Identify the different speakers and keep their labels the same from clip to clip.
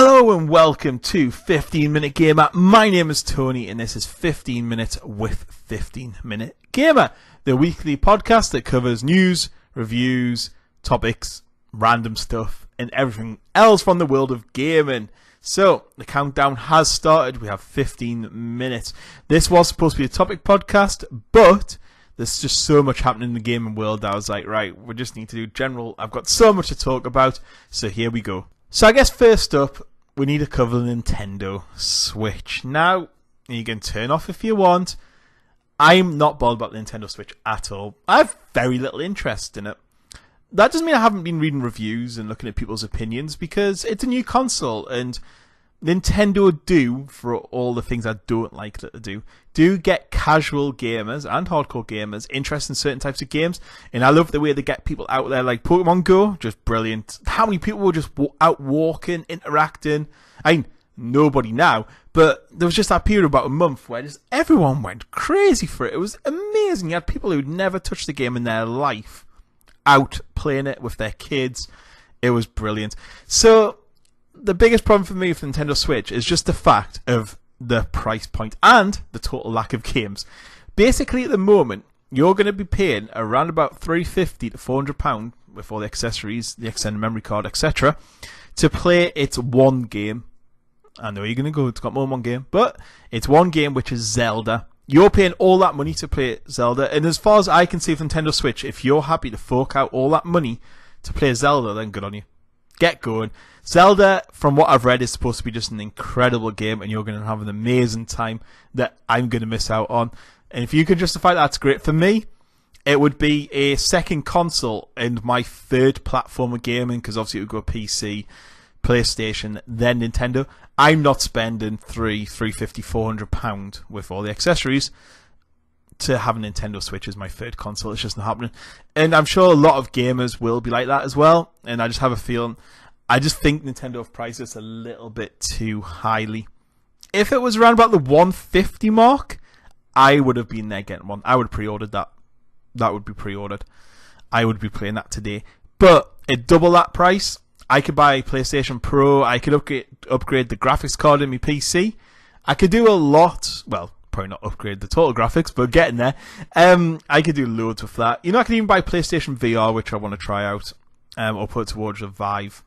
Speaker 1: Hello and welcome to 15 Minute Gamer. My name is Tony and this is 15 Minutes with 15 Minute Gamer, the weekly podcast that covers news, reviews, topics, random stuff and everything else from the world of gaming. So, the countdown has started. We have 15 minutes. This was supposed to be a topic podcast, but there's just so much happening in the gaming world that I was like, right, we just need to do general. I've got so much to talk about, so here we go. So I guess first up, we need to cover the Nintendo Switch. Now, you can turn off if you want. I'm not bothered about the Nintendo Switch at all. I have very little interest in it. That doesn't mean I haven't been reading reviews and looking at people's opinions, because it's a new console, and Nintendo do, for all the things I don't like that they do get casual gamers and hardcore gamers interested in certain types of games, and I love the way they get people out there, like Pokemon Go, just brilliant. How many people were just out walking, interacting? I mean, nobody now, but there was just that period about a month where just everyone went crazy for it. It was amazing. You had people who'd never touched the game in their life out playing it with their kids. It was brilliant. So the biggest problem for me with the Nintendo Switch is just the fact of the price point and the total lack of games. Basically, at the moment, you're going to be paying around about £350 to £400 with all the accessories, the extended memory card, etc., to play its one game. I know you're going to go, it's got more than one game, but it's one game, which is Zelda. You're paying all that money to play Zelda, and as far as I can see with Nintendo Switch, if you're happy to fork out all that money to play Zelda, then good on you. Get going. Zelda, from what I've read, is supposed to be just an incredible game, and you're going to have an amazing time that I'm going to miss out on. And if you can justify that, that's great. For me, it would be a second console and my third platform of gaming, because obviously it would go PC, PlayStation, then Nintendo. I'm not spending £350, £400 with all the accessories to have a Nintendo Switch as my third console. It's just not happening. And I'm sure a lot of gamers will be like that as well. And I just have a feeling, I just think Nintendo have priced this a little bit too highly. If it was around about the $150 mark, I would have been there getting one. I would have pre-ordered that. That would be pre-ordered. I would be playing that today. But at double that price, I could buy a PlayStation Pro. I could upgrade the graphics card in my PC. I could do a lot. Well, probably not upgrade the total graphics, but getting there. I could do loads with that. You know, I could even buy PlayStation VR, which I want to try out, or put towards a Vive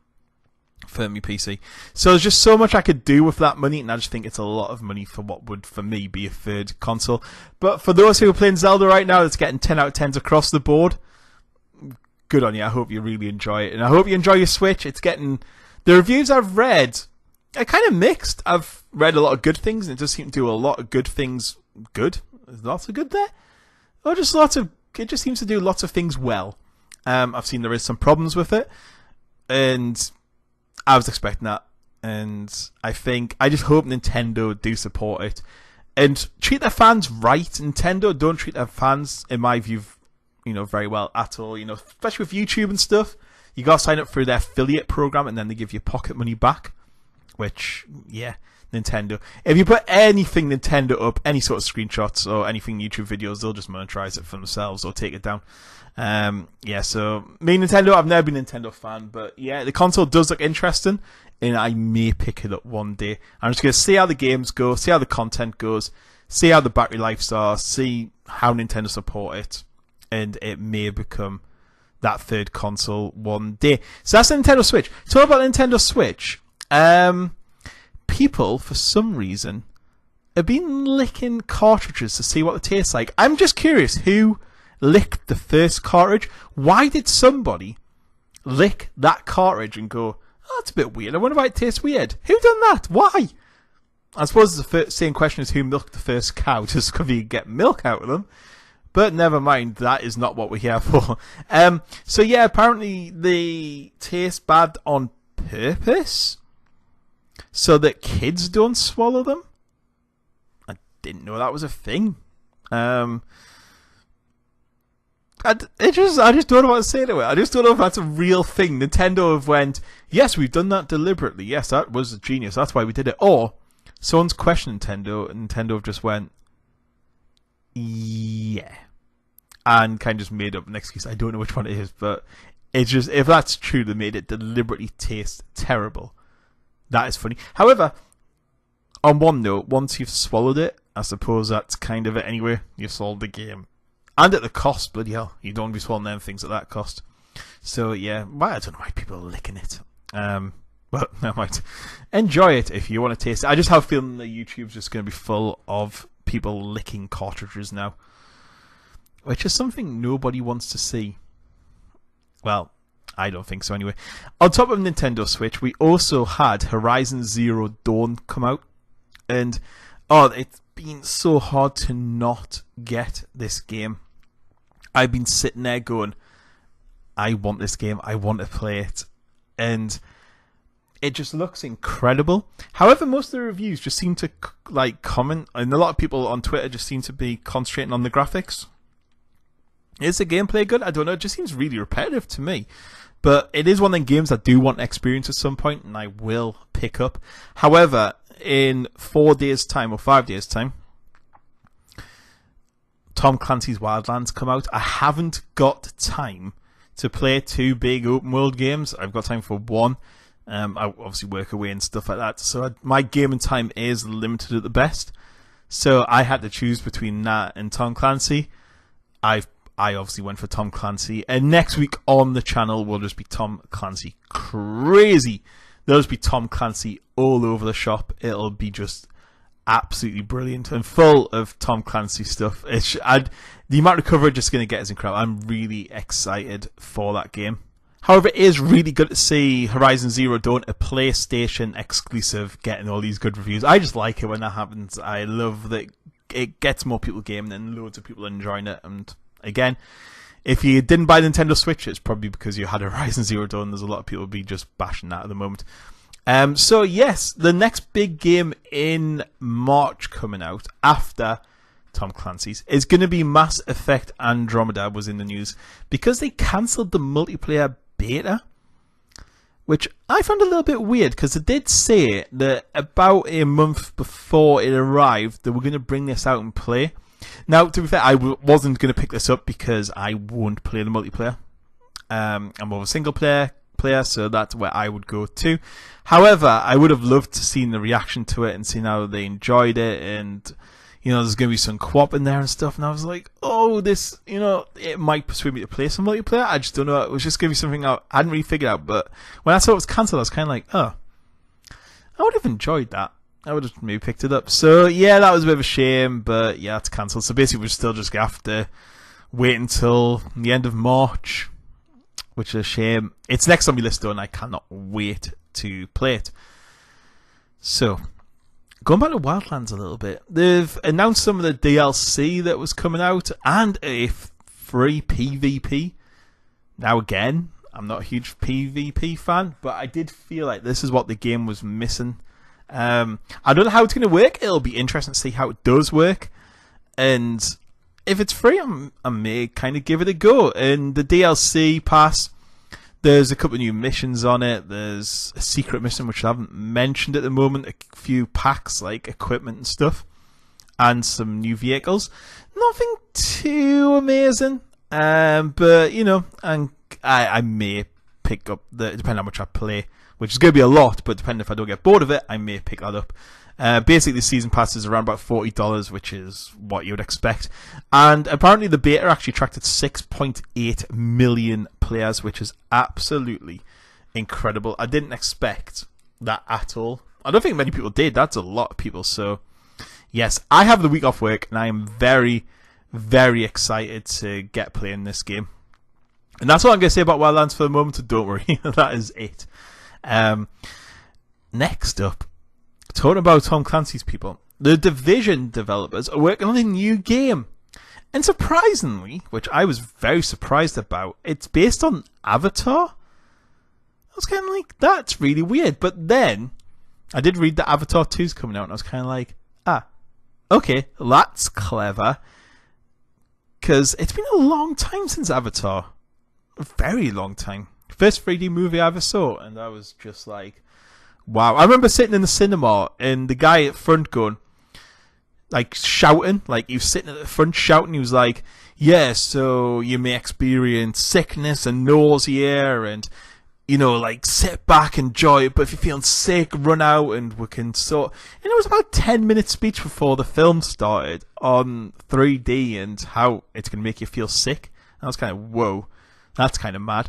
Speaker 1: for my PC. So there's just so much I could do with that money, and I just think it's a lot of money for what would, for me, be a third console. But for those who are playing Zelda right now, that's getting 10 out of 10s across the board, good on you. I hope you really enjoy it, and I hope you enjoy your Switch. It's getting, the reviews I've read are kind of mixed. I've read a lot of good things, and it does seem to do a lot of good things. Good? There's lots of good there? Or just lots of, it just seems to do lots of things well. I've seen there is some problems with it, and I was expecting that. And I just hope Nintendo do support it and treat their fans right. Nintendo don't treat their fans, in my view, very well at all. Especially with YouTube and stuff. You got to sign up through their affiliate program, and then they give you pocket money back. Which, yeah, Nintendo. If you put anything Nintendo up, any sort of screenshots or anything YouTube videos, they'll just monetize it for themselves or take it down. Yeah, so me, Nintendo, I've never been a Nintendo fan, but yeah, the console does look interesting, and I may pick it up one day. I'm just going to see how the games go, see how the content goes, see how the battery lives are, see how Nintendo support it, and it may become that third console one day. So that's the Nintendo Switch. Talk about the Nintendo Switch. People, for some reason, have been licking cartridges to see what they taste like. I'm just curious, who licked the first cartridge? Why did somebody lick that cartridge and go, oh, that's a bit weird, I wonder why it tastes weird? Who done that? Why? I suppose it's the same question as who milked the first cow, just because you get milk out of them. But never mind, that is not what we're here for. So yeah, apparently they taste bad on purpose, so that kids don't swallow them. I didn't know that was a thing. I just don't know what to say to it. I just don't know if that's a real thing. Nintendo have went, yes, we've done that deliberately. Yes, that was a genius. That's why we did it. Or someone's questioned Nintendo, and Nintendo have just went, yeah, and kind of just made up an excuse. I don't know which one it is, but it's just, if that's true, they made it deliberately taste terrible. that is funny. However, on one note, once you've swallowed it, I suppose that's kind of it anyway. You've swallowed the game. And at the cost, bloody hell. You don't be swallowing them things at that cost. So, yeah, I don't know why people are licking it. Well, I might enjoy it if you want to taste it. I just have a feeling that YouTube's just going to be full of people licking cartridges now. Which is something nobody wants to see. Well, I don't think so anyway. On top of Nintendo Switch, we also had Horizon Zero Dawn come out. And, oh, it's been so hard to not get this game. I've been sitting there going, I want this game, I want to play it. And it just looks incredible. However, most of the reviews just seem to like comment, and a lot of people on Twitter just seem to be concentrating on the graphics. Is the gameplay good? I don't know. It just seems really repetitive to me. But it is one of the games I do want to experience at some point, and I will pick up. However, in 4 days' time or 5 days' time, Tom Clancy's Wildlands come out. I haven't got time to play 2 big open world games. I've got time for 1. I obviously work away and stuff like that. So my gaming time is limited at the best. So I had to choose between that and Tom Clancy. I obviously went for Tom Clancy. And next week on the channel will just be Tom Clancy crazy. There'll just be Tom Clancy all over the shop. It'll be just absolutely brilliant and full of Tom Clancy stuff. The amount of coverage it's going to get is incredible. I'm really excited for that game. However, it is really good to see Horizon Zero Dawn, a PlayStation exclusive, getting all these good reviews. I just like it when that happens. I love that it gets more people gaming and loads of people enjoying it. And again, if you didn't buy the Nintendo Switch, it's probably because you had Horizon Zero Dawn. There's a lot of people be just bashing that at the moment. So yes, the next big game in March coming out after Tom Clancy's is going to be Mass Effect Andromeda, was in the news because they cancelled the multiplayer beta, which I found a little bit weird because they did say that about a month before it arrived they were going to bring this out and play. Now, to be fair, I wasn't going to pick this up because I won't play the multiplayer. I'm more of a single player, so that's where I would go to. However, I would have loved to see the reaction to it and seen how they enjoyed it, and you know, there's going to be some co-op in there and stuff, and I was like, oh, this, you know, it might persuade me to play some multiplayer. I just don't know. It was just going to be something I hadn't really figured out, but when I saw it was cancelled, I was kind of like, oh, I would have enjoyed that. I would have maybe picked it up. So, yeah, that was a bit of a shame, but yeah, it's cancelled. So basically, we're still just going to have to wait until the end of March, which is a shame. It's next on my list, though, and I cannot wait to play it. So, going back to Wildlands a little bit, they've announced some of the DLC that was coming out and a free PvP. Now, again, I'm not a huge PvP fan, but I did feel like this is what the game was missing. I don't know how it's going to work. It'll be interesting to see how it does work. And if it's free, I may kind of give it a go. And the DLC pass, there's a couple of new missions on it. There's a secret mission, which I haven't mentioned at the moment. A few packs, like equipment and stuff. And some new vehicles. Nothing too amazing. But, you know, and I may pick up, depending on how much I play, which is going to be a lot, but depending if I don't get bored of it, I may pick that up. Basically, the season pass is around about $40, which is what you would expect. And apparently the beta actually attracted 6.8 million players, which is absolutely incredible. I didn't expect that at all. I don't think many people did. That's a lot of people. So, yes, I have the week off work, and I am very, very excited to get playing this game. And that's all I'm going to say about Wildlands for the moment, so don't worry. That is it. Next up, talking about Tom Clancy's people, the Division developers are working on a new game. And surprisingly, which I was very surprised about, it's based on Avatar. I was kind of like, that's really weird. But then, I did read that Avatar 2 is coming out, and I was kind of like, okay, that's clever. Because it's been a long time since Avatar. A very long time. First 3D movie I ever saw, and I was just like, wow. I remember sitting in the cinema, and the guy at front going, like, shouting, like, he was sitting at the front shouting, he was like, yeah, so you may experience sickness and nausea, and like sit back, enjoy it, but if you're feeling sick, run out and we can sort. And it was about 10-minute speech before the film started on 3D and how it's going to make you feel sick. I was kind of, whoa, that's kind of mad.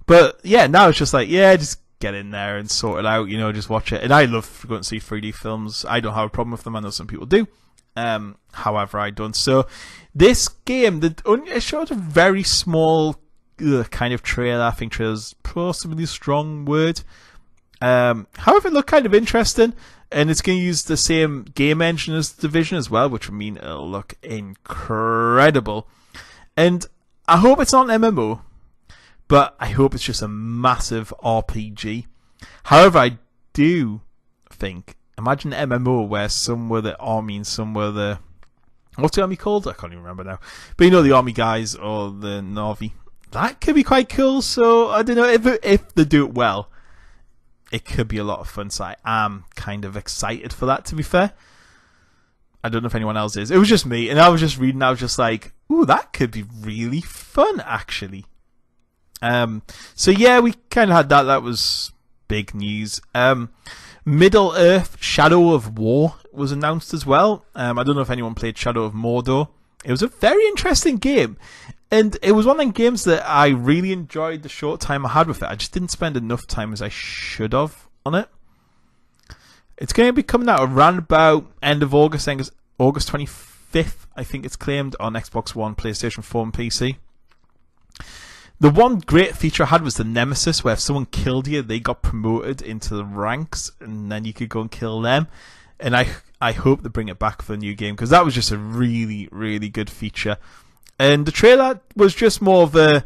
Speaker 1: But yeah, now it's just like, yeah, just get in there and sort it out, just watch it. And I love going to see 3D films. I don't have a problem with them. I know some people do. However, I don't. So this game, it showed a very small kind of trailer. I think trailer's possibly a strong word. However, it looked kind of interesting, and it's going to use the same game engine as the Division as well, which would mean it'll look incredible. And I hope it's not an MMO, but I hope it's just a massive RPG. However, I do think, imagine an MMO where some were the army and some were the... What's the army called? I can't even remember now. But the army guys or the Na'vi. That could be quite cool, so I don't know, if they do it well, it could be a lot of fun, so I am kind of excited for that, to be fair. I don't know if anyone else is. It was just me, and I was just reading, I was just like, ooh, that could be really fun, actually. So yeah, we kind of had that. That was big news. Middle-earth Shadow of War was announced as well. I don't know if anyone played Shadow of Mordor. It was a very interesting game. And it was one of them games that I really enjoyed the short time I had with it. I just didn't spend enough time as I should have on it. It's going to be coming out around about end of August. I think it's August 25th, I think it's claimed, on Xbox One, PlayStation 4 and PC. The one great feature I had was the Nemesis, where if someone killed you, they got promoted into the ranks, and then you could go and kill them. And I hope they bring it back for the new game, because that was just a really, really good feature. And the trailer was just more of a...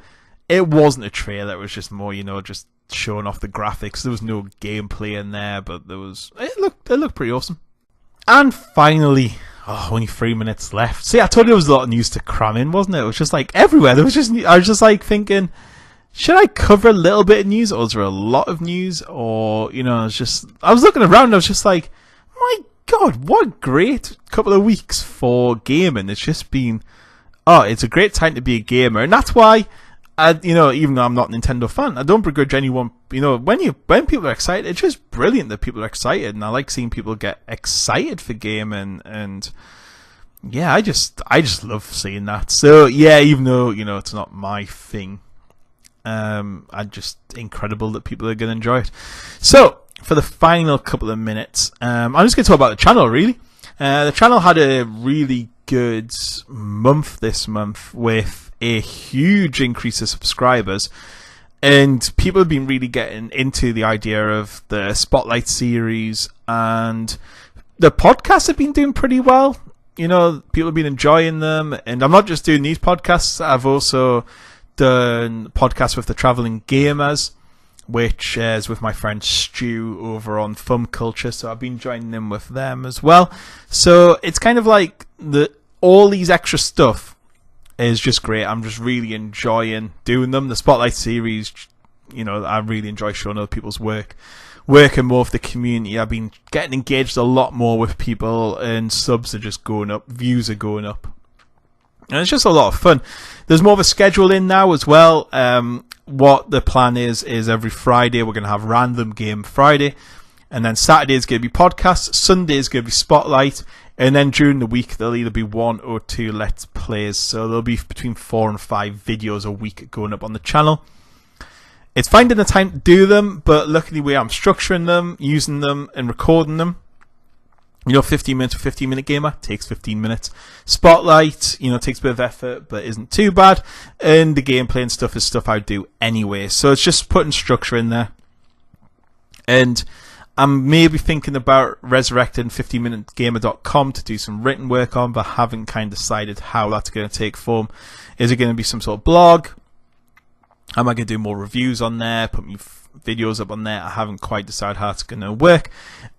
Speaker 1: It wasn't a trailer, it was just more, just showing off the graphics. There was no gameplay in there, but there was... It looked pretty awesome. And finally... only 3 minutes left. See, I told you there was a lot of news to cram in, wasn't it? It was just like everywhere. I was just like thinking, should I cover a little bit of news, or is there a lot of news? Or, I was looking around and I was just like, my God, what a great couple of weeks for gaming. It's just been... it's a great time to be a gamer, and that's why, even though I'm not a Nintendo fan, I don't begrudge anyone. When people are excited, it's just brilliant that people are excited, and I like seeing people get excited for gaming, and yeah, I just love seeing that. So yeah, even though it's not my thing, I'm just incredible that people are going to enjoy it. So for the final couple of minutes, I'm just going to talk about the channel. Really, the channel had a really good month this month with a huge increase of subscribers, and people have been really getting into the idea of the Spotlight series, and the podcasts have been doing pretty well. People have been enjoying them, and I'm not just doing these podcasts, I've also done podcasts with the Traveling Gamers, which is with my friend Stu over on Thumb Culture, so I've been joining in with them as well. So it's kind of like all these extra stuff is just great. I'm just really enjoying doing them. The Spotlight series, I really enjoy showing other people's work, working more with the community. I've been getting engaged a lot more with people, and subs are just going up, views are going up, and it's just a lot of fun. There's more of a schedule in now as well. What the plan is every Friday we're going to have Random Game Friday, and then Saturday is going to be podcasts, Sunday is going to be Spotlight, and then during the week there'll either be 1 or 2 Let's Plays. So there'll be between 4 and 5 videos a week going up on the channel. It's finding the time to do them, but luckily the way I'm structuring them, using them and recording them, 15 minutes for 15-minute gamer takes 15 minutes. Spotlight, takes a bit of effort, but isn't too bad. And the gameplay and stuff is stuff I do anyway. So it's just putting structure in there. And I'm maybe thinking about resurrecting 15minutegamer.com to do some written work on, but haven't kind of decided how that's going to take form. Is it going to be some sort of blog? Am I going to do more reviews on there, put me videos up on there? I haven't quite decided how it's going to work.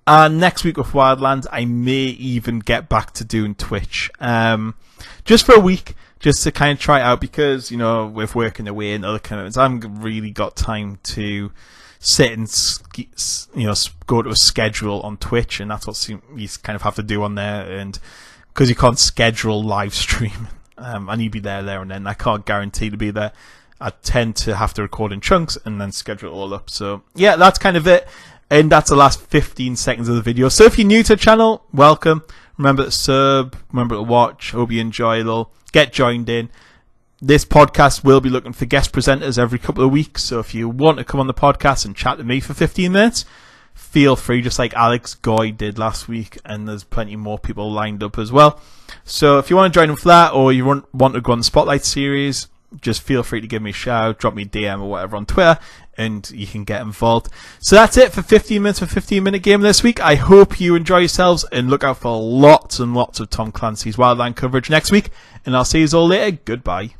Speaker 1: And next week with Wildlands, I may even get back to doing Twitch. Just for a week, just to kind of try it out, because, with working away and other commitments, I haven't really got time to sit and go to a schedule on Twitch, and that's what you kind of have to do on there. And because you can't schedule live stream, I need to be there and then. I can't guarantee to be there. I tend to have to record in chunks and then schedule it all up. So yeah, that's kind of it. And that's the last 15 seconds of the video. So if you're new to the channel, welcome. Remember to sub, remember to watch. Hope you enjoy it all. Get joined in. This podcast will be looking for guest presenters every couple of weeks. So if you want to come on the podcast and chat to me for 15 minutes, feel free, just like Alex Goy did last week. And there's plenty more people lined up as well. So if you want to join in for that, or you want to go on the Spotlight series, just feel free to give me a shout, drop me a DM or whatever on Twitter, and you can get involved. So that's it for 15 minutes for 15-minute game this week. I hope you enjoy yourselves and look out for lots and lots of Tom Clancy's Wildland coverage next week. And I'll see you all later. Goodbye.